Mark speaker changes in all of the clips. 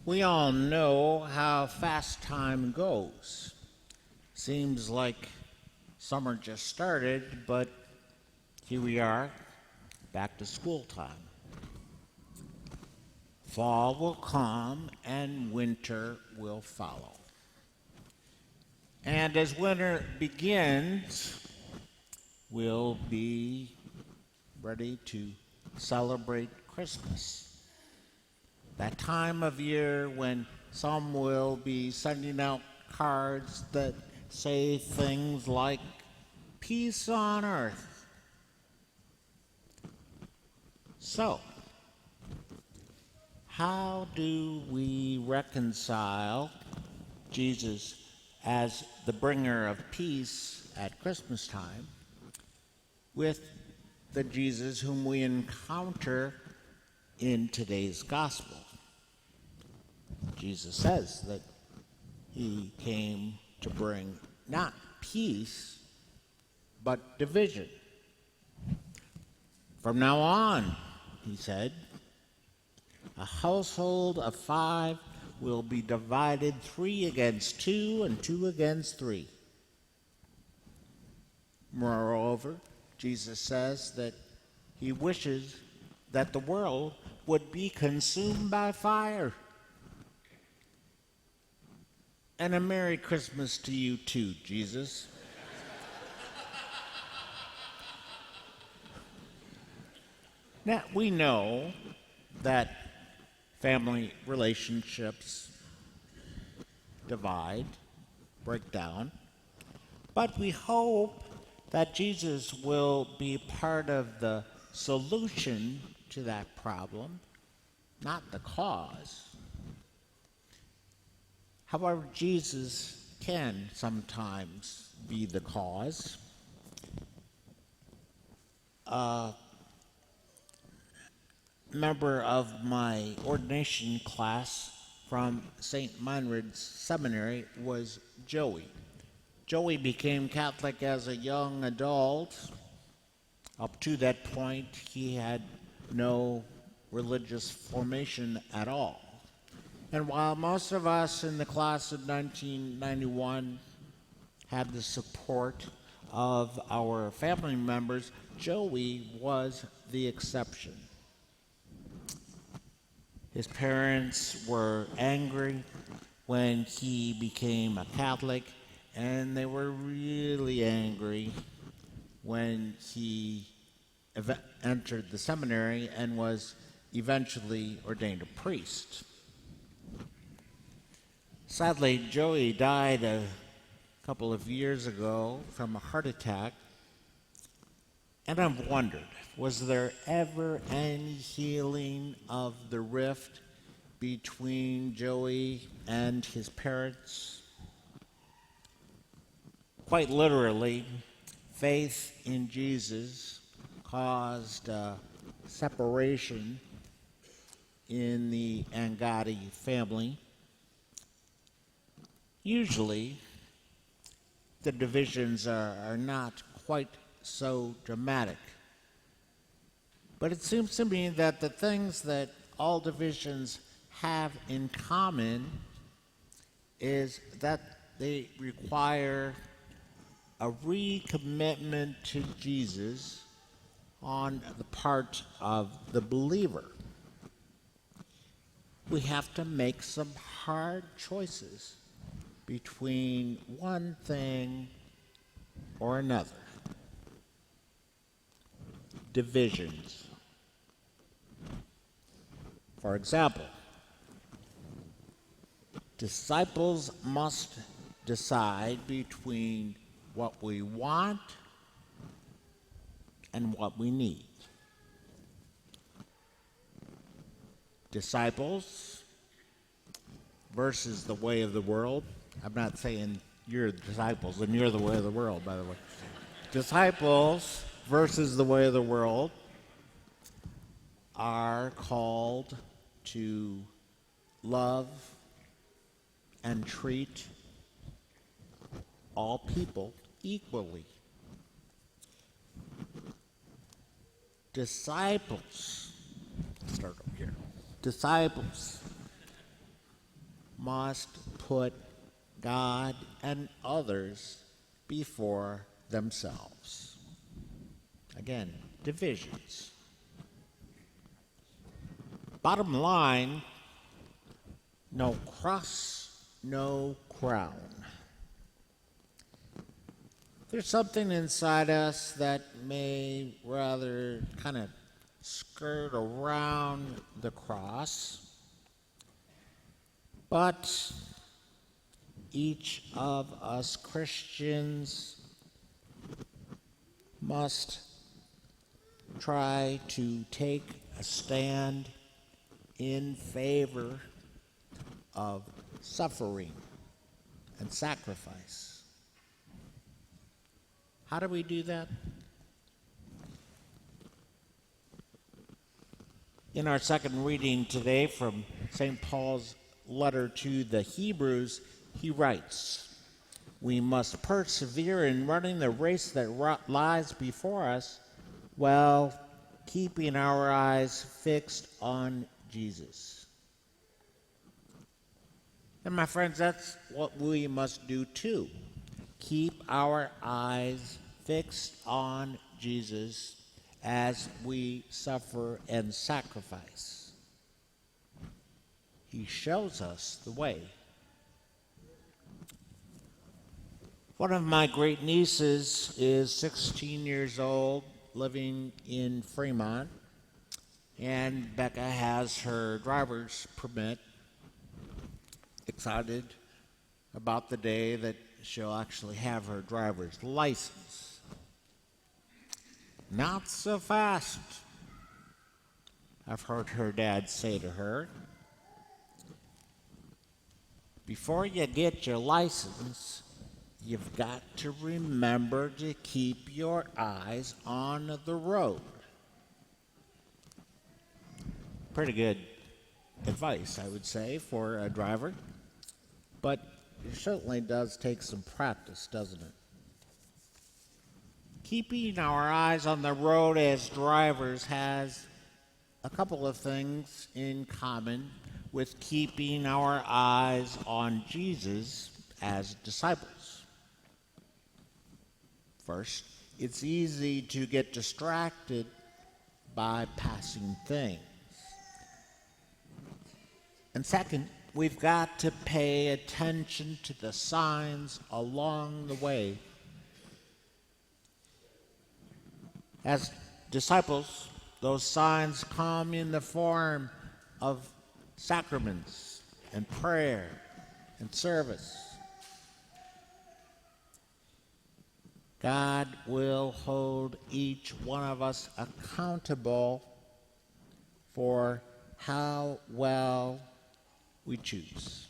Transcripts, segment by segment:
Speaker 1: We all know how fast time goes. Seems like summer just started, but here we are, back to school time. Fall will come and winter will follow. And as winter begins, we'll be ready to celebrate Christmas. That time of year when some will be sending out cards that say things like peace on earth. So, how do we reconcile Jesus as the bringer of peace at Christmas time with the Jesus whom we encounter in today's gospel? Jesus says that he came to bring not peace, but division. From now on, he said, a household of 5 will be divided 3 against 2 and 2 against 3. Moreover, Jesus says that he wishes that the world would be consumed by fire. And a Merry Christmas to you too, Jesus. Now, we know that family relationships divide, break down, but we hope that Jesus will be part of the solution to that problem, not the cause. However, Jesus can sometimes be the cause. A member of my ordination class from St. Meinrad's Seminary was Joey. Joey became Catholic as a young adult. Up to that point, he had no religious formation at all. And while most of us in the class of 1991 had the support of our family members, Joey was the exception. His parents were angry when he became a Catholic, and they were really angry when he entered the seminary and was eventually ordained a priest. Sadly, Joey died a couple of years ago from a heart attack, and I've wondered, was there ever any healing of the rift between Joey and his parents? Quite literally, faith in Jesus caused a separation in the Angadi family. Usually, the divisions are not quite so dramatic. But it seems to me that the things that all divisions have in common is that they require a recommitment to Jesus on the part of the believer. We have to make some hard choices between one thing or another. Divisions. For example, disciples must decide between what we want and what we need. Disciples versus the way of the world. I'm not saying you're disciples and you're the way of the world, by the way. Disciples versus the way of the world are called to love and treat all people equally. Disciples, start over here. Disciples must put God and others before themselves. Again, divisions. Bottom line, no cross, no crown. There's something inside us that may rather kind of skirt around the cross, but each of us Christians must try to take a stand in favor of suffering and sacrifice. How do we do that? In our second reading today from St. Paul's letter to the Hebrews, he writes, "We must persevere in running the race that lies before us while keeping our eyes fixed on Jesus." And my friends, that's what we must do too. Keep our eyes fixed on Jesus as we suffer and sacrifice. He shows us the way. One of my great nieces is 16 years old, living in Fremont, and Becca has her driver's permit. Excited about the day that she'll actually have her driver's license. Not so fast, I've heard her dad say to her. Before you get your license, you've got to remember to keep your eyes on the road. Pretty good advice, I would say, for a driver. But it certainly does take some practice, doesn't it? Keeping our eyes on the road as drivers has a couple of things in common with keeping our eyes on Jesus as disciples. First, it's easy to get distracted by passing things. And second, we've got to pay attention to the signs along the way. As disciples, those signs come in the form of sacraments and prayer and service. God will hold each one of us accountable for how well we choose,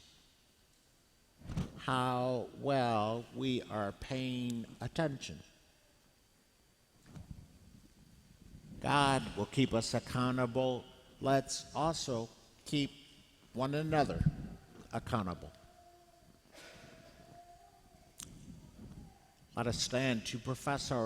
Speaker 1: how well we are paying attention. God will keep us accountable. Let's also keep one another accountable. Let us stand to profess our